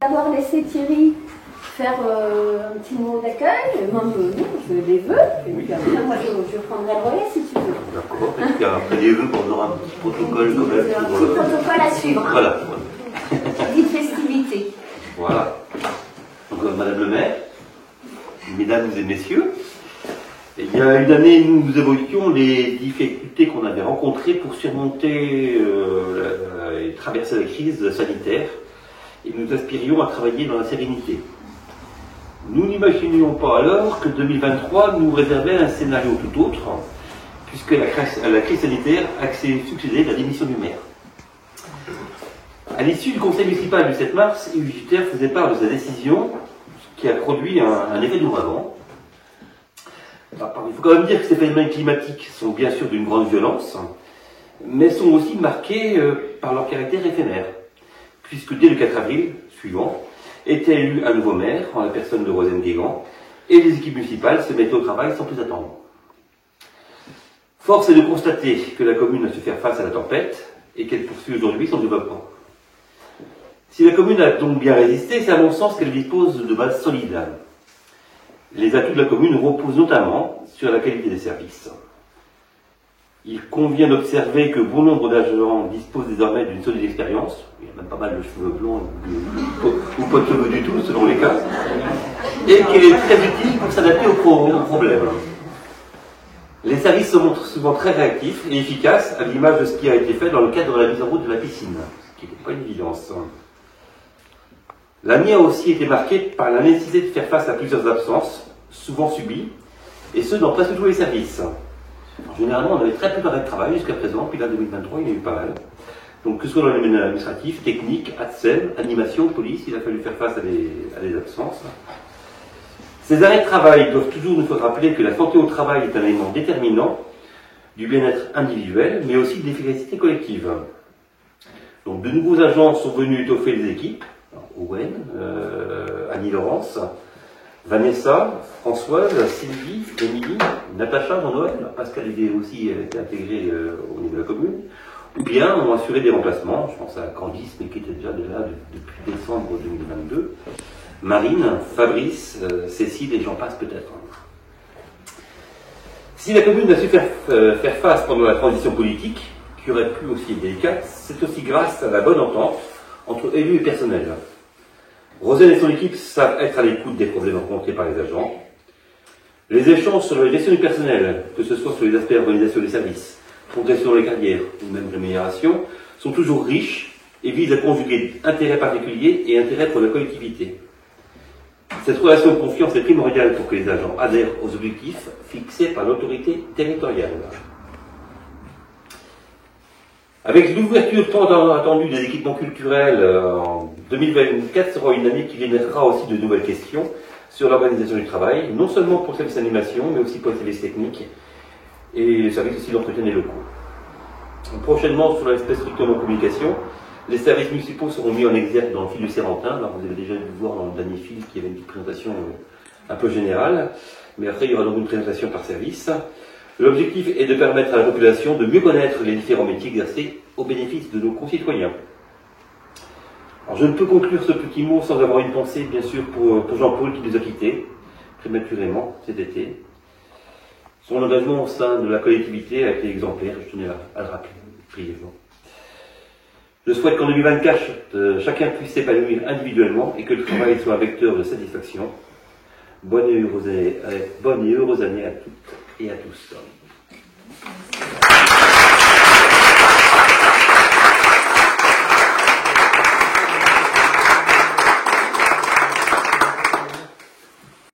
D'avoir laissé Thierry faire un petit mot d'accueil, même non, je les veux, et puis après moi je prendrai le relais si tu veux. D'accord, et puis après les vœux, on aura un petit protocole quand même. Un petit protocole à suivre. Hein. Voilà. Petite festivité. Voilà. Donc Madame le maire, mesdames et messieurs, il y a une année, nous évoquions les difficultés qu'on avait rencontrées pour surmonter et traverser la crise sanitaire, et nous aspirions à travailler dans la sérénité. Nous n'imaginions pas alors que 2023 nous réservait un scénario tout autre, puisque la crise sanitaire a succédé la démission du maire. À l'issue du conseil municipal du 7 mars, Yves Jutter faisait part de sa décision, qui a produit un effet d'ouragan. Il faut quand même dire que ces phénomènes climatiques sont bien sûr d'une grande violence, mais sont aussi marqués par leur caractère éphémère, puisque dès le 4 avril suivant, était élu un nouveau maire, en la personne de Rosen Guégan, et les équipes municipales se mettaient au travail sans plus attendre. Force est de constater que la commune a su faire face à la tempête, et qu'elle poursuit aujourd'hui son développement. Si la commune a donc bien résisté, c'est à mon sens qu'elle dispose de bases solides. Les atouts de la commune reposent notamment sur la qualité des services. Il convient d'observer que bon nombre d'agents disposent désormais d'une solide expérience, il y a même pas mal de cheveux blancs ou pas de cheveux du tout selon les cas, et qu'il est très utile pour s'adapter aux problèmes. Les services se montrent souvent très réactifs et efficaces, à l'image de ce qui a été fait dans le cadre de la mise en route de la piscine, ce qui n'était pas une évidence. L'année a aussi été marquée par la nécessité de faire face à plusieurs absences, souvent subies, et ce dans presque tous les services. Généralement, on avait très peu d'arrêts de travail jusqu'à présent, puis là, 2023, il y en a eu pas mal. Donc, que ce soit dans les domaines administratifs, techniques, ADSEM, animation, police, il a fallu faire face à des absences. Ces arrêts de travail doivent toujours nous faire rappeler que la santé au travail est un élément déterminant du bien-être individuel, mais aussi de l'efficacité collective. Donc, de nouveaux agents sont venus étoffer les équipes. Owen, Annie-Laurence, Vanessa, Françoise, Sylvie, Émilie, Natacha, Jean-Noël, Pascal Idée aussi été intégré au niveau de la commune, ou bien ont assuré des remplacements, je pense à Candice, mais qui était déjà là depuis décembre 2022, Marine, Fabrice, Cécile et j'en passe peut-être. Si la commune a su faire face pendant la transition politique, qui aurait pu aussi être délicate, c'est aussi grâce à la bonne entente entre élus et personnel. Rosen et son équipe savent être à l'écoute des problèmes rencontrés par les agents. Les échanges sur la gestion du personnel, que ce soit sur les aspects d'organisation des services, progression dans les carrières ou même rémunération, sont toujours riches et visent à conjuguer intérêt particulier et intérêt pour la collectivité. Cette relation de confiance est primordiale pour que les agents adhèrent aux objectifs fixés par l'autorité territoriale. Avec l'ouverture tant attendue des équipements culturels en 2024 sera une année qui générera aussi de nouvelles questions sur l'organisation du travail, non seulement pour le service d'animation, mais aussi pour le service technique et le service aussi d'entretien des locaux. Prochainement, sur l'aspect structure de communication, les services municipaux seront mis en exergue dans le fil du Sérentin. Alors, vous avez déjà dû voir dans le dernier fil qu'il y avait une petite présentation un peu générale, mais après il y aura donc une présentation par service. L'objectif est de permettre à la population de mieux connaître les différents métiers exercés au bénéfice de nos concitoyens. Alors, je ne peux conclure ce petit mot sans avoir une pensée, bien sûr, pour Jean-Paul qui nous a quittés prématurément cet été. Son engagement au sein de la collectivité a été exemplaire, je tenais à le rappeler brièvement. Je souhaite qu'en 2024, chacun puisse s'épanouir individuellement et que le travail soit un vecteur de satisfaction. Bonne et heureuse année à toutes et à tous.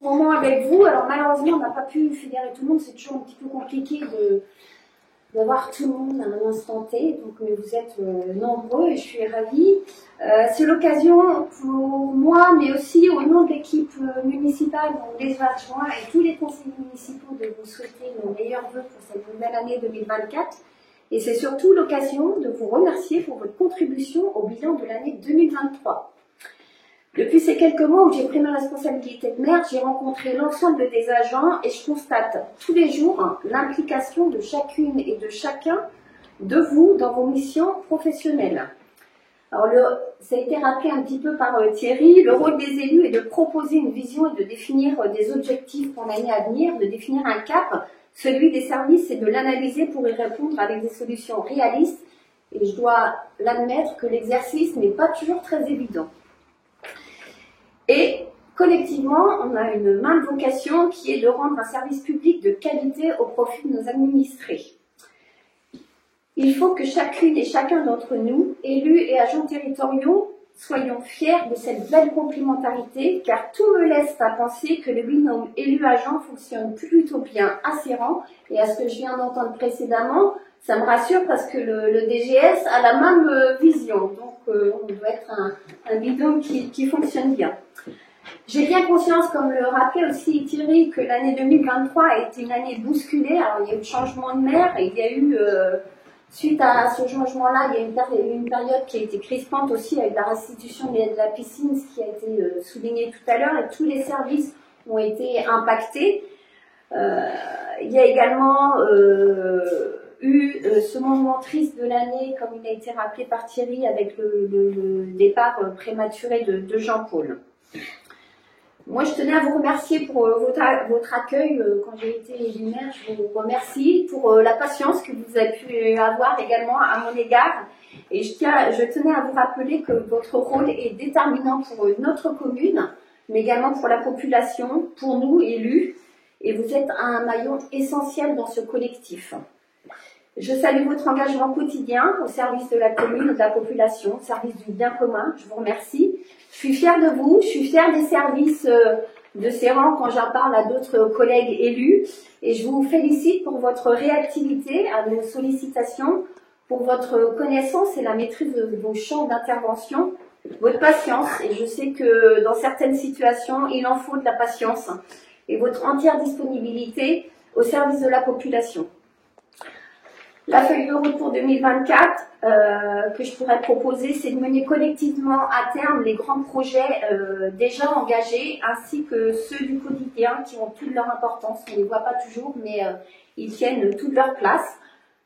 Moment avec vous, alors malheureusement on n'a pas pu fédérer tout le monde, c'est toujours un petit peu compliqué d'avoir tout le monde à un instant T, donc mais vous êtes nombreux et je suis ravie. C'est l'occasion pour moi, mais aussi au nom de l'équipe municipale, donc les adjoints et tous les conseillers municipaux, de vous souhaiter nos meilleurs vœux pour cette nouvelle année 2024. Et c'est surtout l'occasion de vous remercier pour votre contribution au bilan de l'année 2023. Depuis ces quelques mois où j'ai pris ma responsabilité de maire, j'ai rencontré l'ensemble des agents et je constate tous les jours l'implication de chacune et de chacun de vous dans vos missions professionnelles. Alors, ça a été rappelé un petit peu par Thierry, le rôle des élus est de proposer une vision et de définir des objectifs pour l'année à venir, de définir un cap. Celui des services, c'est de l'analyser pour y répondre avec des solutions réalistes. Et je dois l'admettre que l'exercice n'est pas toujours très évident. Et collectivement, on a une même vocation qui est de rendre un service public de qualité au profit de nos administrés. Il faut que chacune et chacun d'entre nous, élus et agents territoriaux, soyons fiers de cette belle complémentarité, car tout me laisse à penser que le binôme élu-agent fonctionne plutôt bien à ses rangs, et à ce que je viens d'entendre précédemment, ça me rassure parce que le DGS a la même vision, donc on doit être un binôme qui fonctionne bien. J'ai bien conscience, comme le rappelait aussi Thierry, que l'année 2023 a été une année bousculée. Alors il y a eu le changement de maire, et il y a eu... suite à ce changement-là, il y a une période qui a été crispante aussi avec la restitution de la piscine, ce qui a été souligné tout à l'heure, et tous les services ont été impactés. Il y a également eu ce moment triste de l'année, comme il a été rappelé par Thierry, avec le départ prématuré de Jean-Paul. Moi, je tenais à vous remercier pour votre accueil quand j'ai été élue maire. Je vous remercie pour la patience que vous avez pu avoir également à mon égard. Et je tenais à vous rappeler que votre rôle est déterminant pour notre commune, mais également pour la population, pour nous, élus. Et vous êtes un maillon essentiel dans ce collectif. Je salue votre engagement quotidien au service de la commune et de la population, au service du bien commun. Je vous remercie. Je suis fière de vous, je suis fière des services de ces rangs quand j'en parle à d'autres collègues élus. Et je vous félicite pour votre réactivité à nos sollicitations, pour votre connaissance et la maîtrise de vos champs d'intervention, votre patience. Et je sais que dans certaines situations, il en faut de la patience. Et votre entière disponibilité au service de la population. La feuille de route pour 2024 que je pourrais proposer, c'est de mener collectivement à terme les grands projets déjà engagés, ainsi que ceux du quotidien qui ont toute leur importance. On ne les voit pas toujours, mais ils tiennent toute leur place.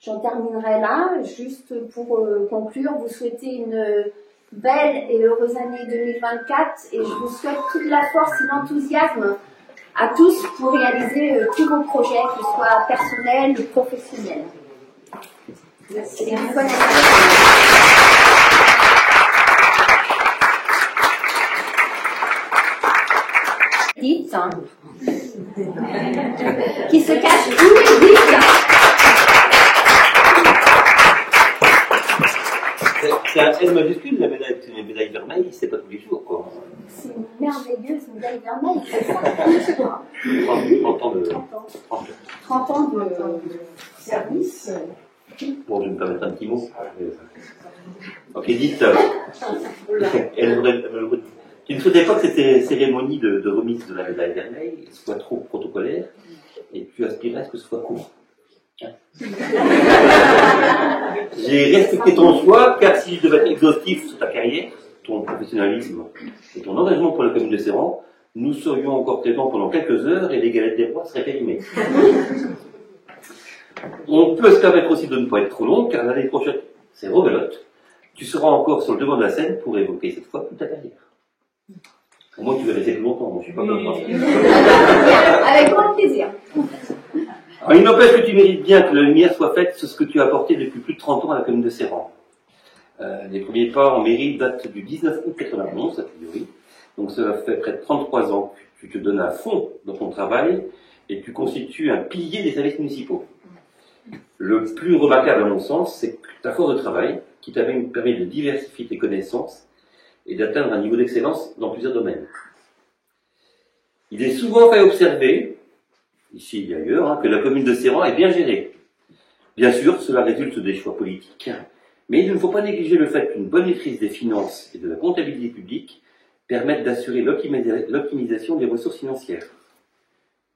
J'en terminerai là. Juste pour conclure, vous souhaitez une belle et heureuse année 2024 et je vous souhaite toute la force et l'enthousiasme à tous pour réaliser tous vos projets, qu'ils soient personnels ou professionnels. Merci. Dites, qui se cache où, dites. C'est un L majuscule, la médaille vermeille, c'est pas tous les jours, quoi. C'est une merveilleuse médaille vermeille, c'est ça. 30 ans de service. Bon, je vais me permettre un petit mot. Ok, dites, tu ne souhaitais pas que cette cérémonie de remise de la médaille vermeille soit trop protocolaire, et tu aspirais à ce que ce soit court. J'ai respecté ton choix, car si je devais être exhaustif sur ta carrière, ton professionnalisme et ton engagement pour la commune de Serran, nous serions encore présents pendant quelques heures et les galettes des rois seraient périmées. On peut se permettre aussi de ne pas être trop long, car l'année prochaine, c'est rebelote. Tu seras encore sur le devant de la scène pour évoquer cette fois toute ta carrière. Au moins, tu vas rester plus longtemps, moi, je suis pas comme ça. Avec grand plaisir. Alors, il n'empêche que tu mérites bien que la lumière soit faite sur ce que tu as apporté depuis plus de 30 ans à la commune de Serran. Les premiers pas en mairie datent du 19 août 91, a priori. Donc, cela fait près de 33 ans que tu te donnes à fond dans ton travail et tu constitues un pilier des services municipaux. Le plus remarquable, à mon sens, c'est ta force de travail qui t'a permis de diversifier tes connaissances et d'atteindre un niveau d'excellence dans plusieurs domaines. Il est souvent fait observer, ici et ailleurs, que la commune de Serran est bien gérée. Bien sûr, cela résulte des choix politiques, mais il ne faut pas négliger le fait qu'une bonne maîtrise des finances et de la comptabilité publique permettent d'assurer l'optimisation des ressources financières.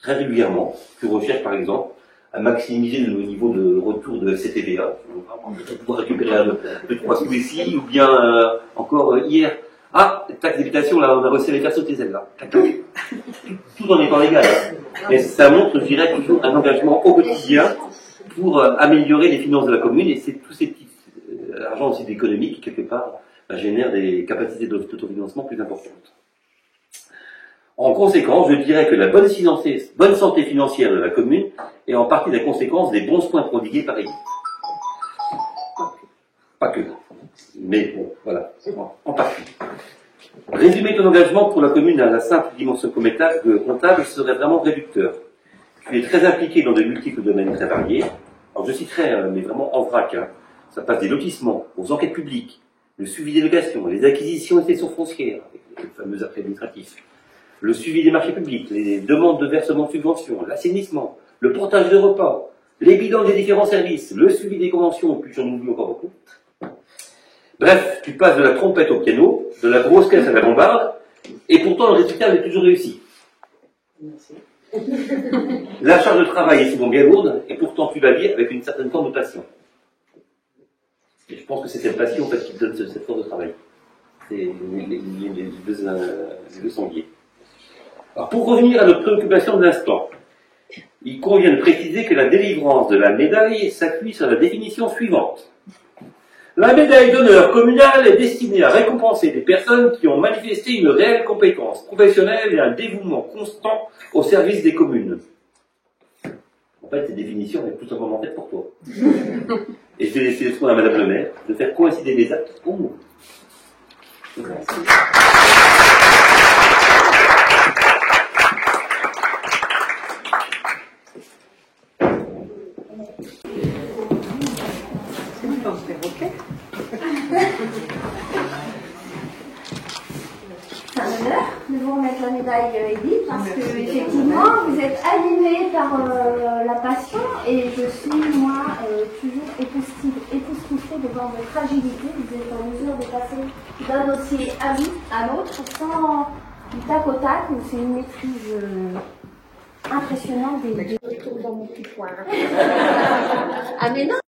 Très régulièrement, tu recherches par exemple à maximiser le niveau de retour de CTVA, pour récupérer le 3 sous ici, ou bien encore hier, taxe d'habitation, là, on a reçu les versos de tes ailes, là. Tout en étant légal. Mais ça montre, je dirais, toujours un engagement au quotidien pour améliorer les finances de la commune, et c'est tous ces petits argent aussi d'économie qui, quelque part, génère des capacités d'autofinancement plus importantes. En conséquence, je dirais que la bonne santé financière de la commune est en partie la conséquence des bons soins prodigués par Edith. Pas que. Mais bon, voilà, en partie. Résumer ton engagement pour la commune à la simple dimension comptable serait vraiment réducteur. Tu es très impliqué dans de multiples domaines très variés. Alors je citerai, mais vraiment en vrac, hein. Ça passe des lotissements aux enquêtes publiques, le suivi des locations, les acquisitions et cessions foncières, avec les fameux actes administratifs, le suivi des marchés publics, les demandes de versement de subventions, l'assainissement, le portage de repas, les bilans des différents services, le suivi des conventions, puis j'en oublie encore beaucoup. Bref, tu passes de la trompette au piano, de la grosse caisse à la bombarde, et pourtant le résultat est toujours réussi. Merci. La charge de travail est souvent bien lourde, et pourtant tu la vis avec une certaine forme de passion. Et je pense que c'est cette passion en fait, qui te donne cette forme de travail. C'est les deux sont liés. Alors pour revenir à notre préoccupation de l'instant, il convient de préciser que la délivrance de la médaille s'appuie sur la définition suivante. La médaille d'honneur communale est destinée à récompenser des personnes qui ont manifesté une réelle compétence professionnelle et un dévouement constant au service des communes. En fait, cette définition est tout simplement faite pour toi. Et je vais laisser le soin à Madame le maire de faire coïncider les actes pour nous. Merci. C'est un honneur de vous remettre la médaille Edith parce que effectivement vous êtes animé par la passion et je suis moi toujours époustouflée devant votre fragilité. Vous êtes en mesure de passer d'un dossier à l'autre sans du tac au tac. C'est une maîtrise impressionnante des deux dans mon petit poing. Ah mais non.